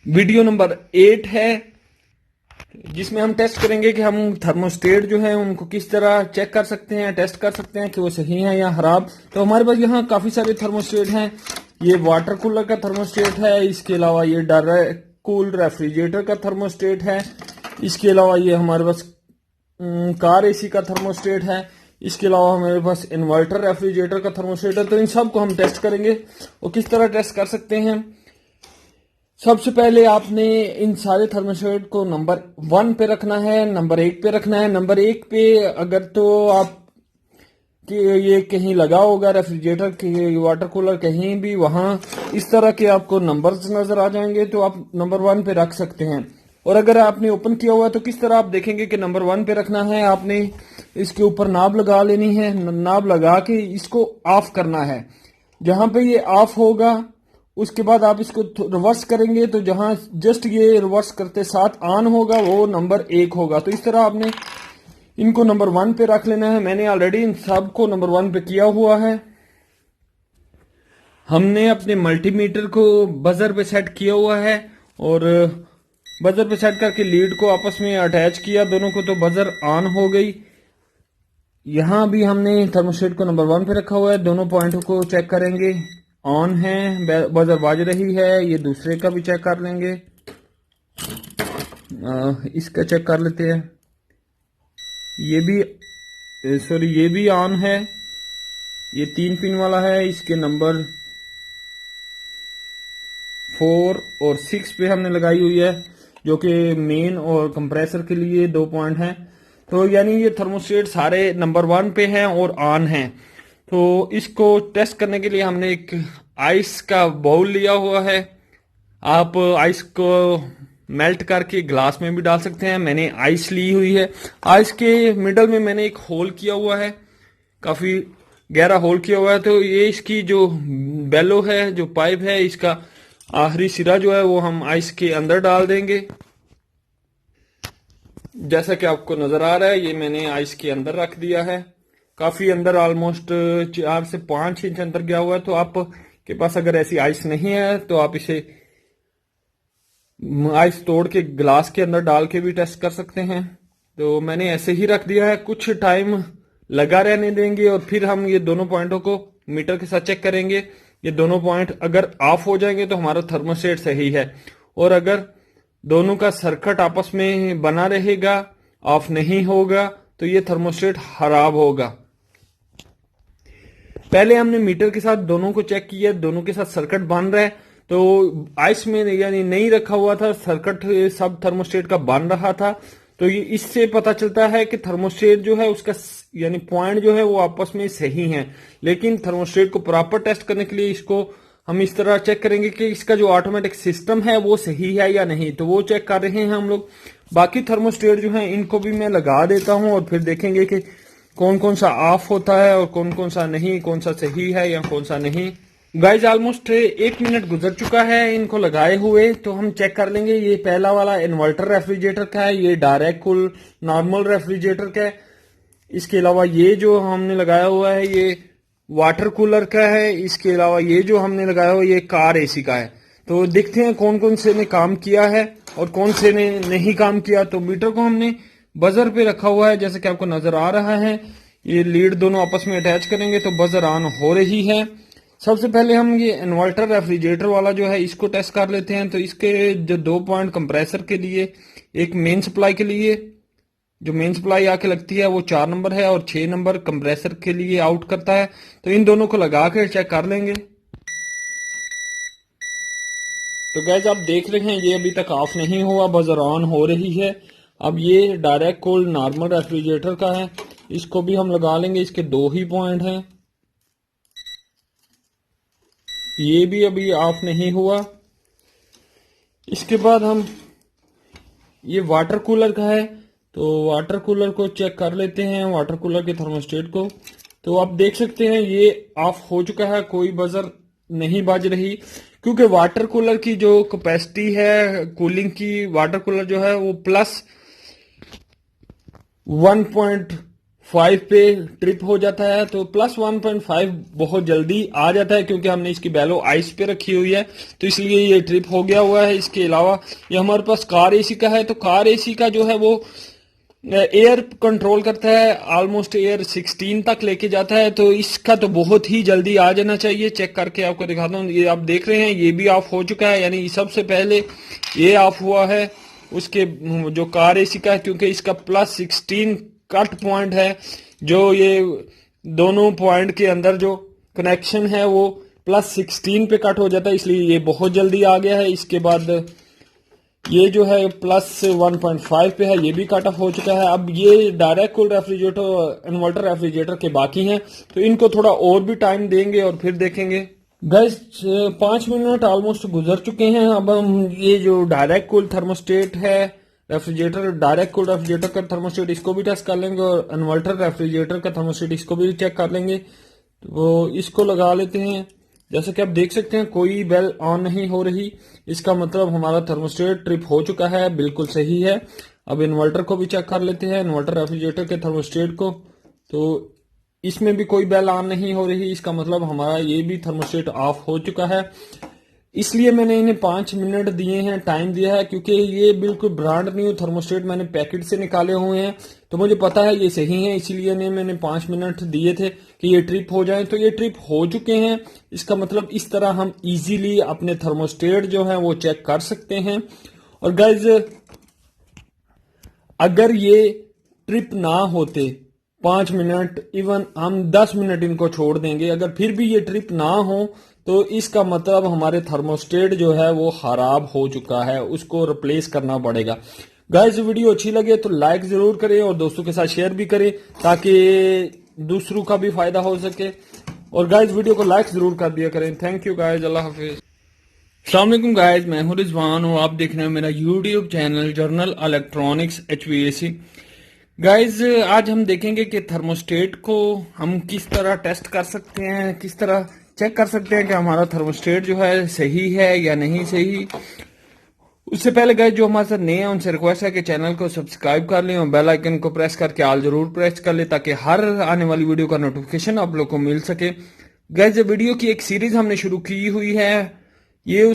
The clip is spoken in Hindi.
वीडियो नंबर 8 है, जिसमें हम टेस्ट करेंगे कि हम थर्मोस्टेट जो है उनको किस तरह चेक कर सकते हैं, टेस्ट कर सकते हैं कि वो सही है या खराब। तो हमारे पास यहाँ काफ़ी सारे थर्मोस्टेट हैं। ये वाटर कूलर का थर्मोस्टेट है, इसके अलावा ये डायरेक्ट कूल रेफ्रिजरेटर का थर्मोस्टेट है, इसके अलावा ये हमारे पास कार एसी का थर्मोस्टेट है, इसके अलावा हमारे पास इन्वर्टर रेफ्रिजरेटर का थर्मोस्टेट है। तो इन सब को हम टेस्ट करेंगे और किस तरह टेस्ट कर सकते हैं। सबसे पहले आपने इन सारे थर्मोस्टेट को नंबर 1 पे रखना है, नंबर 1 पे रखना है। नंबर 1 पे अगर तो आप कि ये कहीं लगा होगा रेफ्रिजरेटर की वाटर कूलर कहीं भी, वहां इस तरह के आपको नंबर्स नजर आ जाएंगे, तो आप नंबर 1 पे रख सकते हैं। और अगर आपने ओपन किया हुआ है तो किस तरह आप देखेंगे कि नंबर 1 पे रखना है। आपने इसके ऊपर नाब लगा लेनी है, नाब लगा के इसको ऑफ करना है। जहां पे ये ऑफ होगा उसके बाद आप इसको रिवर्स करेंगे, तो जहां जस्ट ये रिवर्स करते साथ ऑन होगा वो नंबर 1 होगा। तो इस तरह आपने इनको नंबर 1 पे रख लेना है। मैंने ऑलरेडी इन सब को नंबर 1 पे किया हुआ है। हमने अपने मल्टीमीटर को बजर पे सेट किया हुआ है और बजर पे सेट करके लीड को आपस में अटैच किया दोनों को, तो बजर ऑन हो गई। यहां भी हमने थर्मोस्टेट को नंबर 1 पे रखा हुआ है। दोनों पॉइंटों को चेक करेंगे, ऑन है, बजर बाज रही है। ये दूसरे का भी चेक कर लेंगे, इसका चेक कर लेते हैं। ये भी सॉरी ये भी ऑन है। ये 3 पिन वाला है, इसके नंबर 4 और 6 पे हमने लगाई हुई है, जो कि मेन और कंप्रेसर के लिए 2 पॉइंट हैं। तो यानी ये थर्मोस्टेट सारे नंबर 1 पे हैं और ऑन हैं। तो इसको टेस्ट करने के लिए हमने एक आइस का बाउल लिया हुआ है। आप आइस को मेल्ट करके ग्लास में भी डाल सकते हैं। मैंने आइस ली हुई है। आइस के मिडल में मैंने एक होल किया हुआ है, काफी गहरा होल किया हुआ है। तो ये इसकी जो बेलो है, जो पाइप है, इसका आखिरी सिरा जो है वो हम आइस के अंदर डाल देंगे। जैसा कि आपको नजर आ रहा है, ये मैंने आइस के अंदर रख दिया है। काफी अंदर, ऑलमोस्ट 4 से 5 इंच अंदर गया हुआ है। तो आप के पास अगर ऐसी आइस नहीं है तो आप इसे आइस तोड़ के ग्लास के अंदर डाल के भी टेस्ट कर सकते हैं। तो मैंने ऐसे ही रख दिया है, कुछ टाइम लगा रहने देंगे और फिर हम ये दोनों पॉइंटों को मीटर के साथ चेक करेंगे। ये दोनों पॉइंट अगर ऑफ हो जाएंगे तो हमारा थर्मोस्टेट सही है, और अगर दोनों का सर्किट आपस में बना रहेगा, ऑफ नहीं होगा, तो ये थर्मोस्टेट खराब होगा। पहले हमने मीटर के साथ दोनों को चेक किया, दोनों के साथ सर्किट बन रहा है। तो आइस में यानी नहीं रखा हुआ था, सर्किट सब थर्मोस्टेट का बन रहा था। तो ये इससे पता चलता है कि थर्मोस्टेट जो है उसका यानी पॉइंट जो है वो आपस में सही है। लेकिन थर्मोस्टेट को प्रॉपर टेस्ट करने के लिए इसको हम इस तरह चेक करेंगे कि इसका जो ऑटोमेटिक सिस्टम है वो सही है या नहीं। तो वो चेक कर रहे हैं हम लोग। बाकी थर्मोस्टेट जो है इनको भी मैं लगा देता हूं और फिर देखेंगे कि कौन कौन सा ऑफ होता है और कौन कौन सा नहीं, कौन सा सही है या कौन सा नहीं। गाइज ऑलमोस्ट 1 मिनट गुजर चुका है इनको लगाए हुए। तो हम चेक कर लेंगे। ये पहला वाला इन्वर्टर रेफ्रिजरेटर का है, ये डायरेक्ट कूल नॉर्मल रेफ्रिजरेटर का है। इसके अलावा ये जो हमने लगाया हुआ है ये वाटर कूलर का है। इसके अलावा ये जो हमने लगाया हुआ ये कार एसी का है। तो देखते हैं कौन कौन से ने काम किया है और कौन से ने नहीं काम किया। तो मीटर को हमने बजर पे रखा हुआ है, जैसे कि आपको नजर आ रहा है। ये लीड दोनों आपस में अटैच करेंगे तो बजर ऑन हो रही है। सबसे पहले हम ये इन्वर्टर रेफ्रिजरेटर वाला जो है इसको टेस्ट कर लेते हैं। तो इसके जो 2 पॉइंट कंप्रेसर के लिए, एक मेन सप्लाई के लिए, जो मेन सप्लाई आके लगती है वो 4 नंबर है और 6 नंबर कंप्रेसर के लिए आउट करता है। तो इन दोनों को लगा के चेक कर लेंगे। तो गैस आप देख रहे हैं ये अभी तक ऑफ नहीं हुआ, बजर ऑन हो रही है। अब ये डायरेक्ट कूल नॉर्मल रेफ्रिजरेटर का है, इसको भी हम लगा लेंगे। इसके 2 ही पॉइंट हैं, ये भी अभी ऑफ नहीं हुआ। इसके बाद हम ये वाटर कूलर का है, तो वाटर कूलर को चेक कर लेते हैं, वाटर कूलर के थर्मोस्टेट को। तो आप देख सकते हैं ये ऑफ हो चुका है, कोई बजर नहीं बज रही, क्योंकि वाटर कूलर की जो कैपेसिटी है कूलिंग की, वाटर कूलर जो है वो प्लस 5 पे ट्रिप हो जाता है, तो +1.5 बहुत जल्दी आ जाता है क्योंकि हमने इसकी बैलो आइस पे रखी हुई है, तो इसलिए ये ट्रिप हो गया हुआ है। इसके अलावा ये हमारे पास कार एसी का है, तो कार एसी का जो है वो एयर कंट्रोल करता है, ऑलमोस्ट एयर 16 तक लेके जाता है, तो इसका तो बहुत ही जल्दी आ जाना चाहिए। चेक करके आपको दिखाता हूँ, ये आप देख रहे हैं ये भी ऑफ हो चुका है, यानी सबसे पहले ये ऑफ हुआ है उसके जो कार एसी का है, क्योंकि इसका +16 कट पॉइंट है, जो ये दोनों पॉइंट के अंदर जो कनेक्शन है वो +16 पे कट हो जाता है, इसलिए ये बहुत जल्दी आ गया है। इसके बाद ये जो है +1.5 पे है, ये भी कट ऑफ हो चुका है। अब ये direct cool refrigerator inverter refrigerator के बाकी हैं, तो इनको थोड़ा और भी टाइम देंगे और फिर देखेंगे। गैस 5 मिनट ऑलमोस्ट गुजर चुके हैं। अब हम ये जो डायरेक्ट कूल थर्मोस्टेट है रेफ्रिजरेटर, डायरेक्ट कूल रेफ्रिजरेटर का थर्मोस्टेट, इसको भी टेस्ट कर लेंगे और इन्वर्टर रेफ्रिजरेटर का थर्मोस्टेट इसको भी चेक कर लेंगे। तो इसको लगा लेते हैं। जैसे कि आप देख सकते हैं कोई बेल ऑन नहीं हो रही, इसका मतलब हमारा थर्मोस्टेट ट्रिप हो चुका है, बिल्कुल सही है। अब इन्वर्टर को भी चेक कर लेते हैं, इन्वर्टर रेफ्रिजरेटर के थर्मोस्टेट को, तो इसमें भी कोई बेल ऑन नहीं हो रही, इसका मतलब हमारा ये भी थर्मोस्टेट ऑफ हो चुका है। इसलिए मैंने इन्हें 5 मिनट दिए हैं, टाइम दिया है, क्योंकि ये बिल्कुल ब्रांड न्यू थर्मोस्टेट मैंने पैकेट से निकाले हुए हैं, तो मुझे पता है ये सही है, इसीलिए मैंने 5 मिनट दिए थे कि ये ट्रिप हो जाए। तो ये ट्रिप हो चुके हैं, इसका मतलब इस तरह हम इजीली अपने थर्मोस्टेट जो है वो चेक कर सकते हैं। और गाइज अगर ये ट्रिप ना होते 5 मिनट, इवन हम 10 मिनट इनको छोड़ देंगे, अगर फिर भी ये ट्रिप ना हो तो इसका मतलब हमारे थर्मोस्टेट जो है वो खराब हो चुका है, उसको रिप्लेस करना पड़ेगा। गाइस वीडियो अच्छी लगे तो लाइक जरूर करें और दोस्तों के साथ शेयर भी करें ताकि दूसरों का भी फायदा हो सके। और गाइस वीडियो को लाइक जरूर कर दिया करें। थैंक यू गाइस, अल्लाह हाफिज। अस्सलाम वालेकुम गाइस, मैं हूं रिजवान और आप देख रहे हैं मेरा YouTube channel journal electronics HVAC। Guys आज हम देखेंगे कि थर्मोस्टेट को हम किस तरह टेस्ट कर सकते हैं, किस तरह चेक कर सकते हैं कि हमारा थर्मोस्टेट जो है सही है या नहीं सही। उससे पहले गाइज जो हमारे साथ नए हैं उनसे रिक्वेस्ट है कि चैनल को सब्सक्राइब कर लें और बेल आइकन को प्रेस करके ऑल जरूर प्रेस कर लें ताकि हर आने वाली वीडियो का नोटिफिकेशन आप लोग को मिल सके। गाइज वीडियो की एक सीरीज हमने शुरू की हुई है, ये